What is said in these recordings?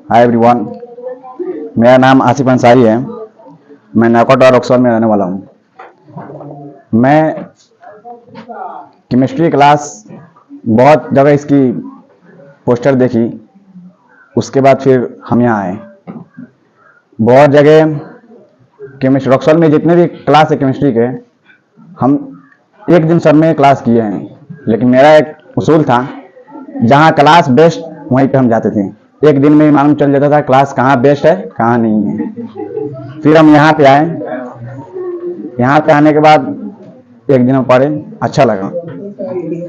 Hi everyone, मेरा नाम आसिफ अंसारी है। मैं नाकोट और रक्सौल में रहने वाला हूँ। मैं केमिस्ट्री क्लास बहुत जगह इसकी पोस्टर देखी, उसके बाद फिर हम यहाँ आए। बहुत जगह केमिस्ट्री रक्सौल में जितने भी क्लास है केमिस्ट्री के, हम एक दिन सब में क्लास किए हैं, लेकिन मेरा एक उसूल था, जहाँ क्लास बेस्ट वहीं पे हम जाते थे। एक दिन में ही मालूम चल जाता था क्लास कहाँ बेस्ट है कहाँ नहीं है। फिर हम यहाँ पे आए। यहाँ पे आने के बाद एक दिन हम पढ़े, अच्छा लगा।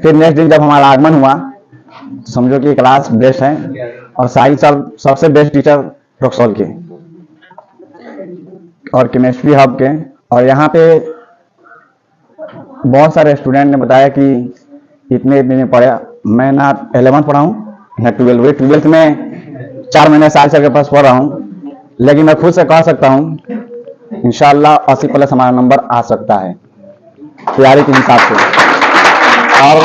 फिर नेक्स्ट दिन जब हमारा आगमन हुआ तो समझो कि क्लास बेस्ट है और साहिल साहब सबसे बेस्ट टीचर रक्सौल के और केमिस्ट्री हब के। और यहाँ पे बहुत सारे स्टूडेंट ने बताया कि इतने दिन पढ़ा। मैं ना 11th पढ़ा हूँ ना 12th में 4 महीने साल के पास पढ़ रहा हूँ, लेकिन मैं खुद से कह सकता हूँ इंशाअल्लाह 80+ हमारा नंबर आ सकता है तैयारी के हिसाब से। और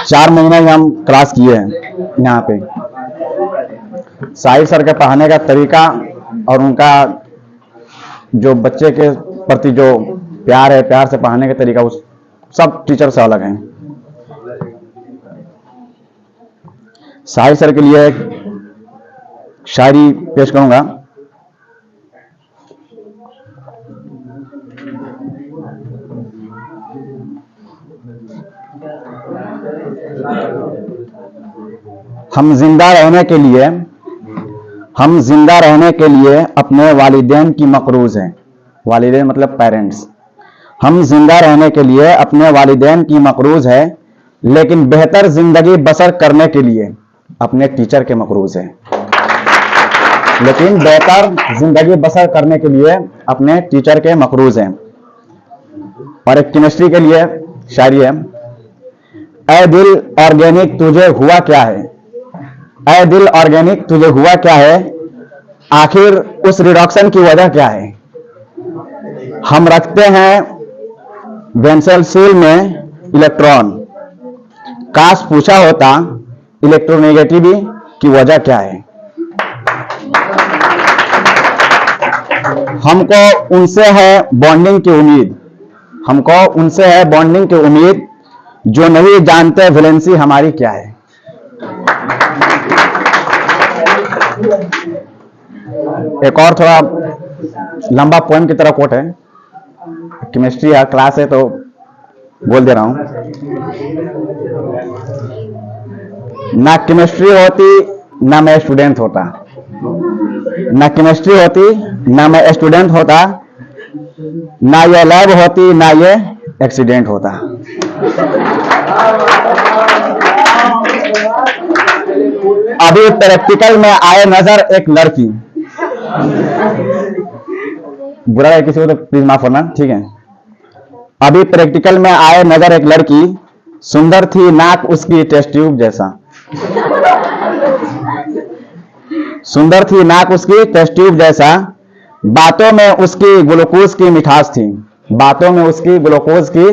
4 महीने ही हम क्लास किए हैं यहाँ पे। साहिल सर के पढ़ाने का तरीका और उनका जो बच्चे के प्रति जो प्यार है, प्यार से पढ़ाने का तरीका, उस सब टीचर से अलग है। साहिल सर के लिए एक शायरी पेश करूंगा। हम जिंदा रहने के लिए अपने वालिदैन की मकरूज हैं। वालिदैन मतलब पेरेंट्स। हम जिंदा रहने के लिए अपने वालिदैन की मकरूज है, लेकिन बेहतर जिंदगी बसर करने के लिए अपने टीचर के मकरूज है। लेकिन बेहतर जिंदगी बसर करने के लिए अपने टीचर के मकरूज हैं। और एक केमिस्ट्री के लिए शायरी है। ऐ दिल ऑर्गेनिक तुझे हुआ क्या है, ऐ दिल ऑर्गेनिक तुझे हुआ क्या है, आखिर उस रिडक्शन की वजह क्या है। हम रखते हैं वेंसल सील में इलेक्ट्रॉन, काश पूछा होता इलेक्ट्रोनेगेटिविटी की वजह क्या है। हमको उनसे है बॉन्डिंग की उम्मीद, हमको उनसे है बॉन्डिंग की उम्मीद, जो नहीं जानते वैलेंसी हमारी क्या है। एक और थोड़ा लंबा पोएम की तरह कोट है। केमिस्ट्री है, क्लास है तो बोल दे रहा हूं। ना केमिस्ट्री होती ना मैं स्टूडेंट होता, ना केमिस्ट्री होती ना मैं स्टूडेंट होता, ना ये लैब होती ना ये एक्सीडेंट होता। अभी प्रैक्टिकल में आए नजर एक लड़की, बुरा है किसी को तो प्लीज माफ करना, ठीक है। अभी प्रैक्टिकल में आए नजर एक लड़की, सुंदर थी नाक उसकी टेस्ट ट्यूब जैसा, सुंदर थी नाक उसकी टेस्ट ट्यूब जैसा, बातों में उसकी ग्लूकोज की मिठास थी, बातों में उसकी ग्लूकोज की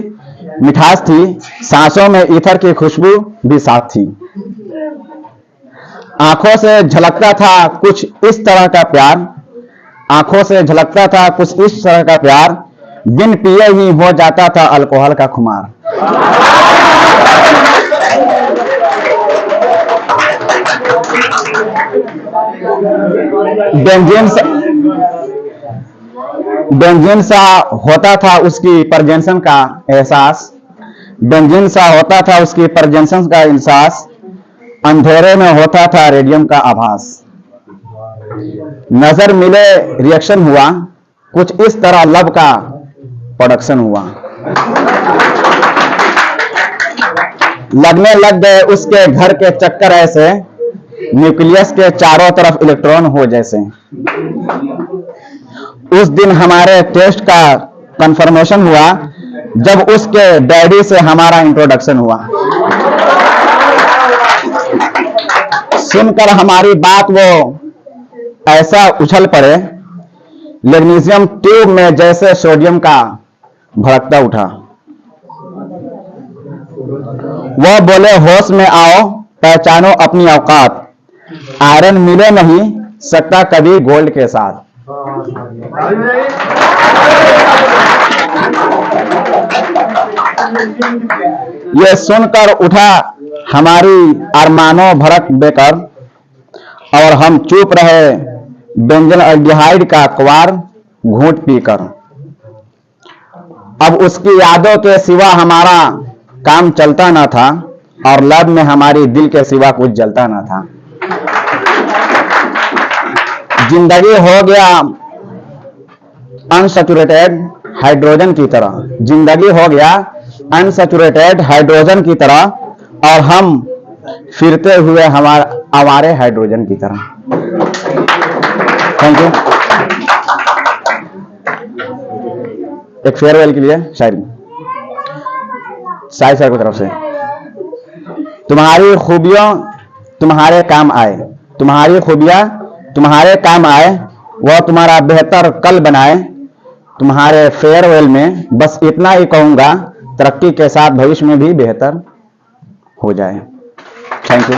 मिठास थी, सांसों में ईथर की खुशबू भी साथ थी। आंखों से झलकता था कुछ इस तरह का प्यार, आंखों से झलकता था कुछ इस तरह का प्यार, बिन पिए ही हो जाता था अल्कोहल का खुमार। बेंजीन सा होता था उसकी परजेंसन का एहसास, बेंजीन सा होता था उसकी परजेंसन का एहसास, अंधेरे में होता था रेडियम का आभास। नजर मिले रिएक्शन हुआ, कुछ इस तरह लब का प्रोडक्शन हुआ। लगने लग गए उसके घर के चक्कर ऐसे, न्यूक्लियस के चारों तरफ इलेक्ट्रॉन हो जैसे। उस दिन हमारे टेस्ट का कंफर्मेशन हुआ, जब उसके डैडी से हमारा इंट्रोडक्शन हुआ। सुनकर हमारी बात वो ऐसा उछल पड़े, मैग्नीशियम ट्यूब में जैसे सोडियम का भड़कता उठा। वह बोले होश में आओ, पहचानो अपनी औकात, आयरन मिले नहीं सकता कभी गोल्ड के साथ। ये सुनकर उठा हमारी अरमानों भरत बेकर, और हम चुप रहे बेंजल अल्डिहाइड का अखबार घूंट पीकर। अब उसकी यादों के सिवा हमारा काम चलता ना था, और लब में हमारी दिल के सिवा कुछ जलता ना था। जिंदगी हो गया अनसैचुरेटेड हाइड्रोजन की तरह, जिंदगी हो गया अनसैचुरेटेड हाइड्रोजन की तरह, और हम फिरते हुए हमारे हाइड्रोजन की तरह। Thank you. एक फेयरवेल के लिए शायरी, साई सर की तरफ से। तुम्हारी खूबियों तुम्हारे काम आए, तुम्हारी खूबियां तुम्हारे काम आए, वह तुम्हारा बेहतर कल बनाए। तुम्हारे फेयरवेल में बस इतना ही कहूंगा, तरक्की के साथ भविष्य में भी बेहतर हो जाए। Thank you.